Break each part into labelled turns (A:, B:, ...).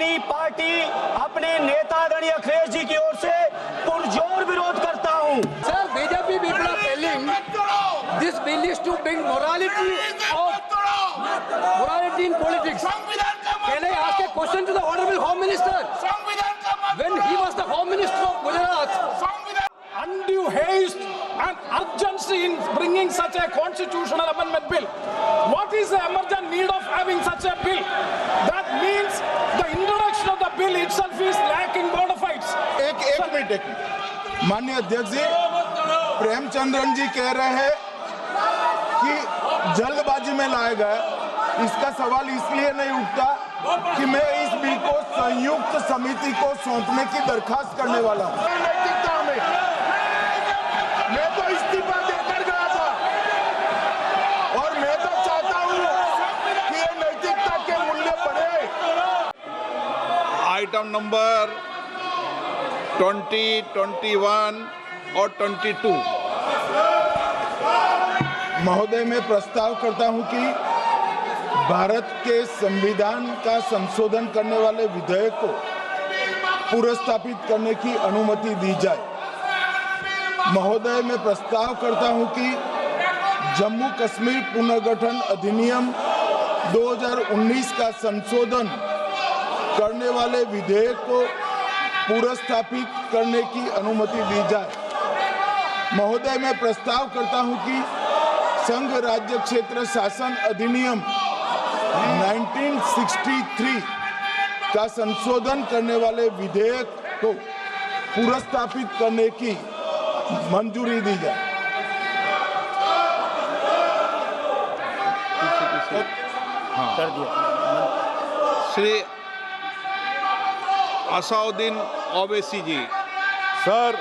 A: अपनी पार्टी अपने नेता आदरणीय अखिलेश जी की ओर से पुरजोर विरोध करता हूं।
B: Sir, BJP people are telling this bill is to bring morality in politics. Can I ask a question to the Honorable Home Minister? When he was the Home Minister of Gujarat,
C: undue haste and urgency in bringing such a constitutional amendment bill. What is the emergent need of having such a bill? That means the introduction of the bill itself is lacking bona fides.
D: एक minute माननीय अध्यक्ष जी, प्रेमचंद्रन जी कह रहे हैं कि जल्दबाजी में लाया गया। इसका सवाल इसलिए नहीं उठता कि मैं इस बिल को संयुक्त समिति को सौंपने की दरखास्त करने वाला हूं। नैतिकता में मैं तो इस्तीफा देकर गया था और मैं तो चाहता हूं कि ये नैतिकता के मूल्य बढ़े।
E: आइटम नंबर 20, 21 और 22।
D: महोदय, मैं प्रस्ताव करता हूं कि भारत के संविधान का संशोधन करने वाले विधेयक को पुनर्स्थापित करने की अनुमति दी जाए। महोदय, मैं प्रस्ताव करता हूं कि जम्मू कश्मीर पुनर्गठन अधिनियम 2019 का संशोधन करने वाले विधेयक को पुनर्स्थापित करने की अनुमति दी जाए। महोदय, मैं प्रस्ताव करता हूं कि संघ राज्य क्षेत्र शासन अधिनियम 1963 का संशोधन करने वाले विधेयक को पुनर्स्थापित करने की मंजूरी दी जाए।
E: कर दिया। श्री असाउद्दीन ओवैसी जी।
F: Sir,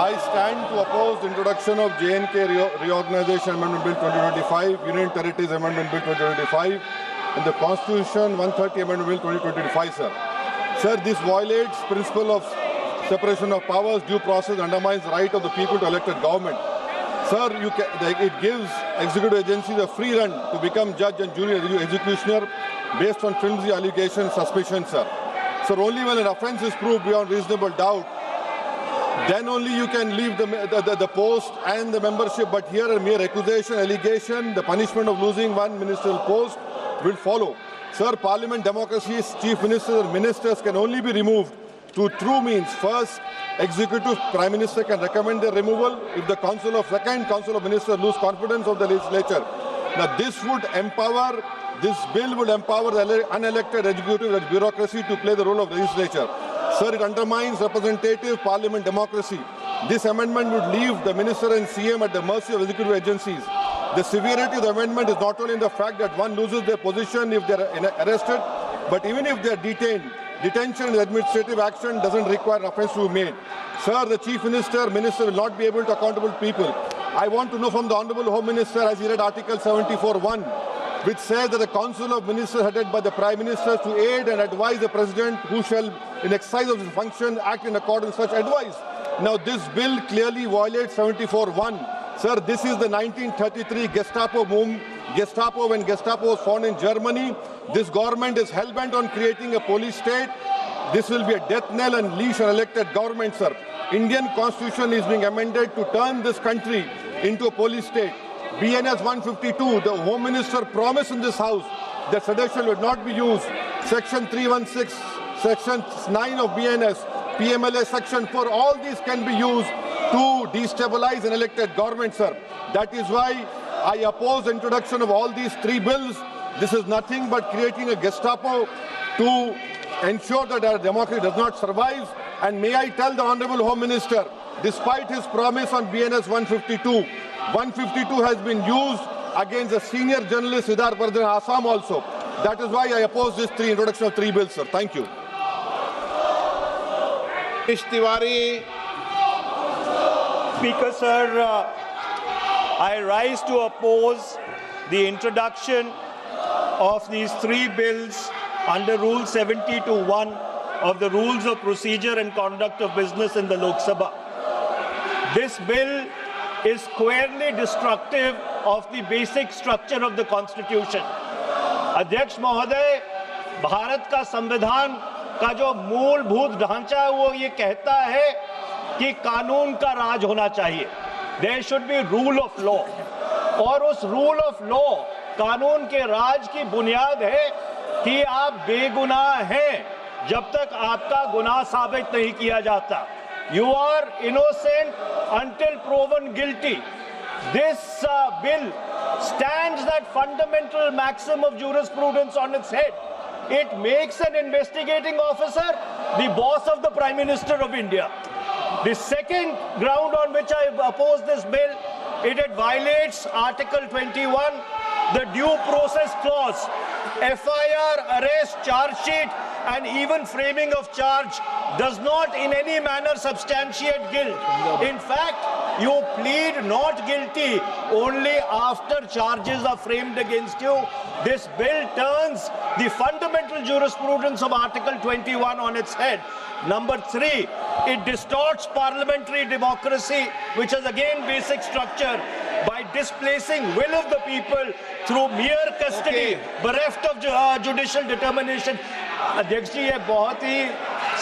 F: I stand to oppose the introduction of J&K Reorganization Amendment Bill 2025, Union Territories Amendment Bill 2025, and the Constitution 130 Amendment Bill 2025, sir. Sir, this violates principle of separation of powers, due process, undermines the right of the people to elected government. Sir, it gives executive agencies a free run to become judge and jury executioner based on flimsy allegations, suspicions, sir. Sir, only when an offence is proved beyond reasonable doubt, then only you can leave the post and the membership. But here a mere accusation, allegation, the punishment of losing one ministerial post will follow. Sir, parliament democracy's chief ministers and ministers can only be removed through true means. First, executive prime minister can recommend their removal if the council of ministers lose confidence of the legislature. Now this bill would empower the unelected executive bureaucracy to play the role of legislature. Sir, it undermines representative parliament democracy. This amendment would leave the minister and CM at the mercy of executive agencies. The severity of the amendment is not only in the fact that one loses their position if they are arrested, but even if they are detained. Detention and administrative action doesn't require offence to be made. Sir, the chief minister will not be able to accountable people. I want to know from the Honourable Home Minister, as he read Article 74(1), which says that the Council of Ministers headed by the Prime Minister to aid and advise the President who shall, in exercise of his function, act in accordance with such advice. Now, this bill clearly violates 74(1). Sir, this is the 1933 Gestapo when Gestapo was found in Germany. This government is hell-bent on creating a police state. This will be a death knell and leash an elected government, sir. Indian Constitution is being amended to turn this country into a police state. BNS 152, the Home Minister promised in this House that sedition would not be used. Section 316, Section 9 of BNS, PMLA Section 4, all these can be used to destabilize an elected government, sir. That is why I oppose the introduction of all these three bills. This is nothing but creating a Gestapo to ensure that our democracy does not survive. And may I tell the Honourable Home Minister, despite his promise on BNS 152 has been used against a senior journalist, Siddharth Vardhan, Assam also. That is why I oppose this introduction of three bills, sir. Thank you.
E: Tiwari.
G: Speaker, sir, I rise to oppose the introduction of these three bills under Rule 70(1) of the Rules of Procedure and Conduct of Business in the Lok Sabha. This bill is squarely destructive of the basic structure of the Constitution. Adhyaksh Mahoday, Bharat का संविधान का जो मूलभूत ढांचा है वो ये कहता है कि कानून का राज होना चाहिए। There should be rule of law, और उस रूल ऑफ लॉ, कानून के राज की बुनियाद है कि आप बेगुनाह हैं जब तक आपका गुनाह साबित नहीं किया जाता। You are innocent until proven guilty. This bill stands that fundamental maxim of jurisprudence on its head. It makes an investigating officer the boss of the Prime Minister of India. The second ground on which I oppose this bill, it violates Article 21, the due process clause. FIR, arrest, charge sheet, and even framing of charge does not in any manner substantiate guilt. In fact, you plead not guilty only after charges are framed against you. This bill turns the fundamental jurisprudence of Article 21 on its head. Number 3, it distorts parliamentary democracy, which is again basic structure, by displacing will of the people through mere custody, bereft of judicial determination. अध्यक्ष जी, ये बहुत ही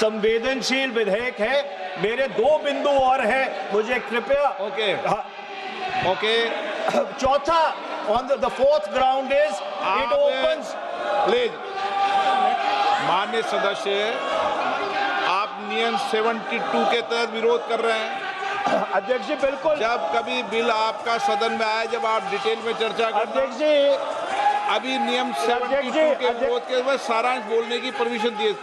G: संवेदनशील विधेयक है। मेरे 2 बिंदु और हैं, मुझे कृपया।
E: ओके।
G: चौथा, on the fourth ground is it opens।
E: Please माननीय सदस्य, आप नियम 72 के तहत विरोध कर रहे हैं।
G: अध्यक्ष जी बिल्कुल।
E: जब कभी बिल आपका सदन में आए, जब आप डिटेल में चर्चा करना।
G: अध्यक्ष जी,
E: अभी नियम 72 के विरोध के बाद सारांश बोलने की परमिशन दिए।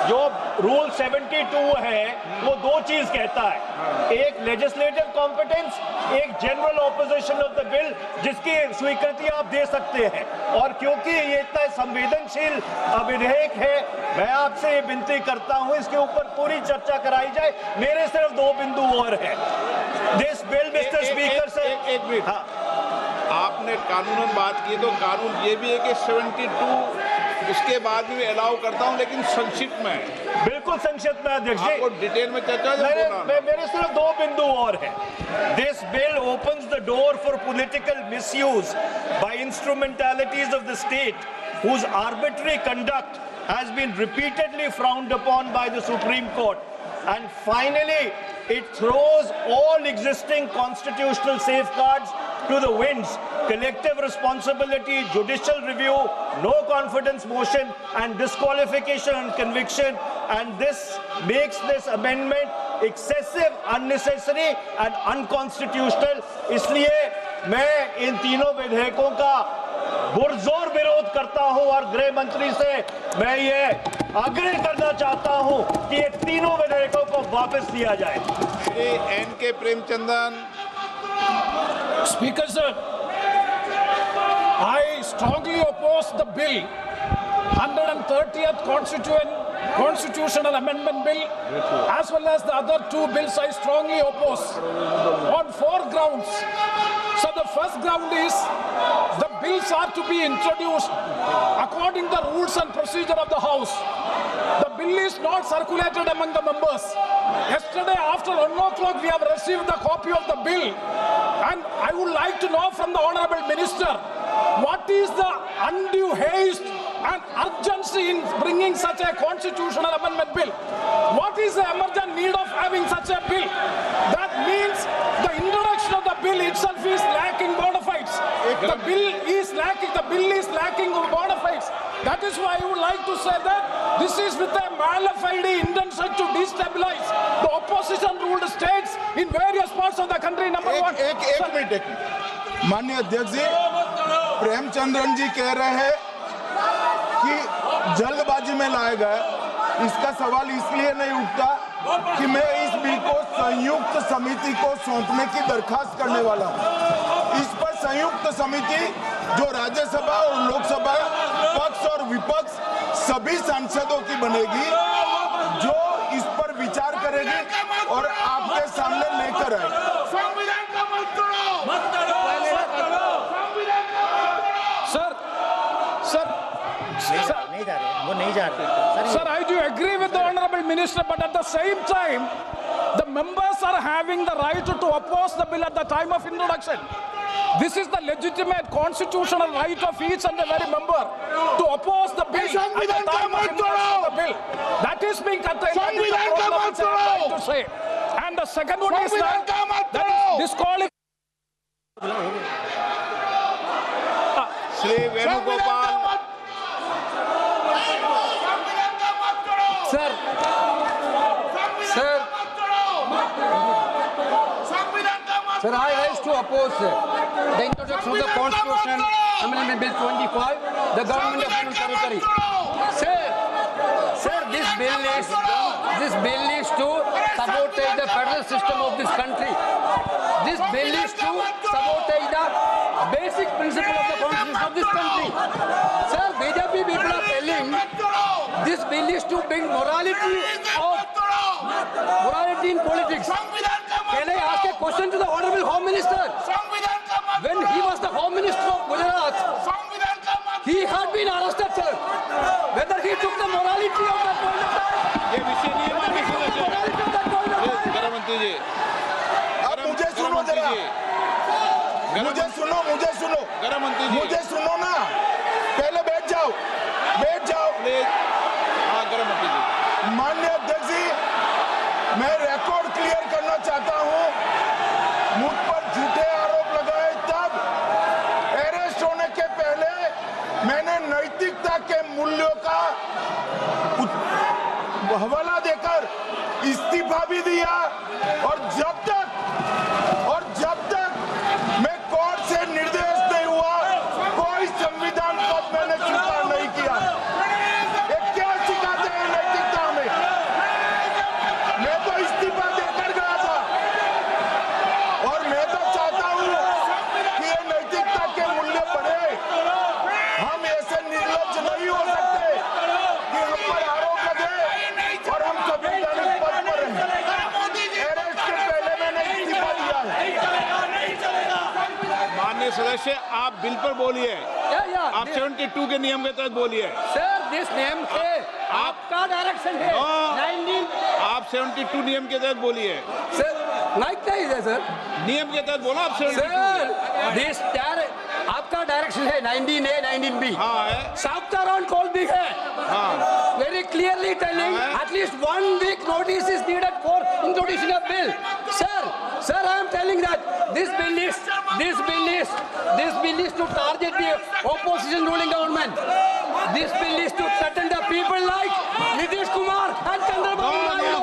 G: जो रूल 72 है वो 2 चीज कहता है, एक लेजिस्लेटिव कॉम्पिटेंस, एक general opposition of the bill, जिसकी स्वीकृति आप दे सकते हैं। और क्योंकि ये इतना संवेदनशील विधेयक है, मैं आपसे ये विनती करता हूं इसके ऊपर पूरी चर्चा कराई जाए। मेरे सिर्फ 2 बिंदु और हैं। दिस बिल, मिस्टर स्पीकर से
E: एक मिनट। हाँ, आपने कानूनन बात की, तो कानून ये भी है कि 72 इसके बाद भी अलाउ करता हूं, लेकिन संक्षिप्त में।
G: बिल्कुल संक्षिप्त में अध्यक्ष जी,
E: आपको डिटेल में चर्चा।
G: मेरे सिर्फ 2 बिंदु और हैं। This bill opens the door for political misuse by instrumentalities of the state whose arbitrary conduct has been repeatedly frowned upon by the Supreme Court. And finally, it throws all existing constitutional safeguards to the winds: collective responsibility, judicial review, no confidence motion, and disqualification and conviction. And this makes this amendment excessive, unnecessary, and unconstitutional. इसलिए मैं इन तीनों विधेयकों का पुरजोर विरोध करता हूं, और गृह मंत्री से मैं ये आग्रह करना चाहता हूं कि ये तीनों विधेयकों को वापस दिया जाए।
E: Shri N.K. Premachandran.
C: Speaker sir, I strongly oppose the bill, 130th Constitutional Amendment Bill, as well as the other 2 bills I strongly oppose on 4 grounds. So the first ground is the bills are to be introduced according to the rules and procedure of the House. The bill is not circulated among the members. Yesterday after 1 o'clock we have received the copy of the bill, and I would like to know from the Honorable Minister, what is the undue haste and urgency in bringing such a constitutional amendment bill? What is the emergent need of having such a bill? That means the introduction of the bill itself is lacking bona fides. The bill is lacking bona fides. That is why I would like to say that this is with a mala fide intention to destabilize the opposition ruled states in various parts of the country. Number one.
D: एक minute. माननीय अध्यक्ष जी, प्रेमचंद्रन जी कह रहे हैं कि जल्दबाजी में लाया गया। इसका सवाल इसलिए नहीं उठता कि मैं इस बिल को संयुक्त समिति को सौंपने की दरखास्त करने वाला हूं। इस पर संयुक्त समिति जो राज्यसभा और लोकसभा पक्ष और विपक्ष सभी सांसदों की बनेगी, जो इस पर विचार करेगी और आपके सामने लेकर आएगी।
C: Sir, I do agree with the Honorable Minister, but at the same time, The members are having the right to oppose the bill at the time of introduction. This is the legitimate constitutional right of each and every member to oppose the bill at the time of introduction of the bill. That is being curtailed. That is the problem which I am trying to say. And the second one is that is disqualified.
E: Shri Venugopal
B: Sir, I rise to oppose the introduction of the Constitution Amendment Bill 25, the Government of Union Territory. Sir, this bill is to sabotage the federal system of this country. This bill is to sabotage the basic principle of the Constitution of this country. Sir, BJP people are telling this bill is to bring morality in politics. Can I ask a question to the Honorable Home Minister? When he was the Home Minister of Gujarat, he had been arrested, sir. Whether he took the morality of that point of time,
E: ये विषय नहीं है माननीय सदस्य
B: morality of that point of time.
E: गृह मंत्री जी
D: आप मुझे सुनो जरा, मुझे सुनो
E: गृह मंत्री जी
D: मुझे सुनो ना, पहले बैठ जाओ
E: प्लीज। हाँ गृह मंत्री जी
D: माननीय अध्यक्ष जी, मैं रिकॉर्ड क्लियर करना चाहता हूं। मुझ पर झूठे आरोप लगाए तब अरेस्ट होने के पहले मैंने नैतिकता के मूल्यों का हवाला देकर इस्तीफा भी दिया और जब तक मैं कोर्ट से निर्देश नहीं हुआ कोई संविधान पद मैंने स्वीकार नहीं किया। ये क्या सिखाते हैं नैतिकता में? मैं तो इस्तीफा देकर गया था और मैं तो चाहता हूं कि ये नैतिकता के मूल्य बढ़े। हम ऐसे निर्लज्ज नहीं हो सकते कि हम पर आरोप लगे और हम संवैधानिक पद पर रहें। अरेस्ट के पहले मैंने इस्तीफा दिया है।
E: माननीय सदस्य आप बिल पर बोलिए,
B: Yeah.
E: आप 72 के नियम के तहत बोलिए।
B: Sir, this name है, आपका डायरेक्शन है। 19
E: आप 72 नियम के तहत बोलिए,
B: Sir, like नहीं है सर।
E: नियम के तहत बोलो आप 72।
B: Sir, this आपका डायरेक्शन है 19A, 19B।
E: हाँ है,
B: Chapter on call भी है।
E: हाँ
B: Very clearly telling at least 1 week notice is needed for introducing a bill. Sir, I am telling that this bill is to target the opposition ruling government. This bill is to threaten the people like Nitish Kumar and Chandrababu Naidu.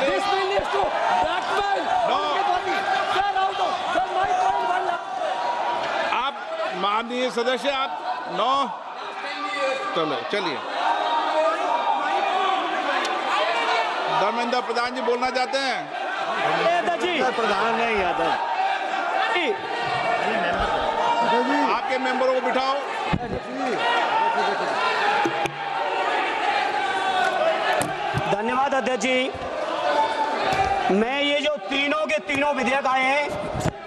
B: This bill is to blackmail everybody. Sir, out of sir, my point one last.
E: आप माननीय सदस्य आप 9 चलिए। धर्मेंद्र प्रधान जी बोलना चाहते हैं?
A: प्रधान नहीं यादव
E: आपके मेंबरों को बिठाओ।
A: धन्यवाद अध्यक्ष जी। मैं ये जो तीनों के तीनों विधेयक आए हैं,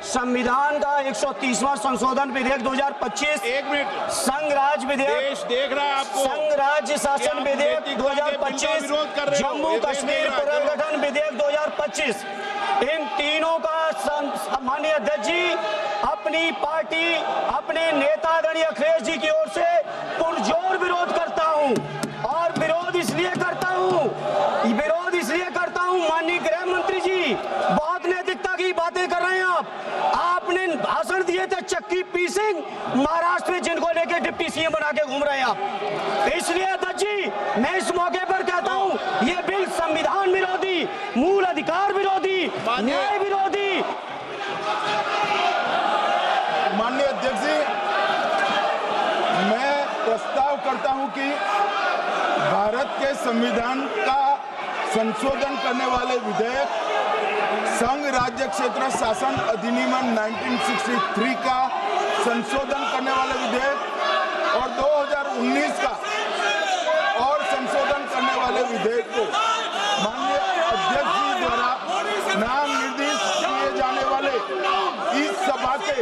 A: संविधान का 130वां संशोधन विधेयक 2025,
E: 1 मिनट,
A: संघ राज्य विधेयक,
E: देश देख रहा है आपको,
A: संघ राज्य शासन विधेयक 2025, जम्मू कश्मीर पुनर्गठन विधेयक 2025, इन तीनों का माननीय अध्यक्ष जी अपनी पार्टी अपने नेता आदरणीय अखिलेश जी की ओर से पुरजोर विरोध करता हूं। और विरोध इसलिए करता हूं माननीय गृह मंत्री जी, बहुत नैतिकता की बातें कर रहे हैं आपने भाषण दिए थे चक्की पी सिंह महाराष्ट्र में, जिनको लेके डिप्टी सीएम बना के घूम रहे हैं आप। इसलिए अध्यक्ष जी मैं इस मौके पर कहता हूं ये बिल संविधान विरोधी, मूल अधिकार विरोधी, न्याय विरोधी।
D: माननीय अध्यक्ष जी, मैं प्रस्ताव करता हूं कि भारत के संविधान का संशोधन करने वाले विधेयक, संघ राज्य क्षेत्र शासन अधिनियम 1963 का संशोधन करने वाले विधेयक और 2019 का और संशोधन करने वाले विधेयक को माननीय अध्यक्ष जी द्वारा नाम निर्देशित किए जाने वाले इस सभा के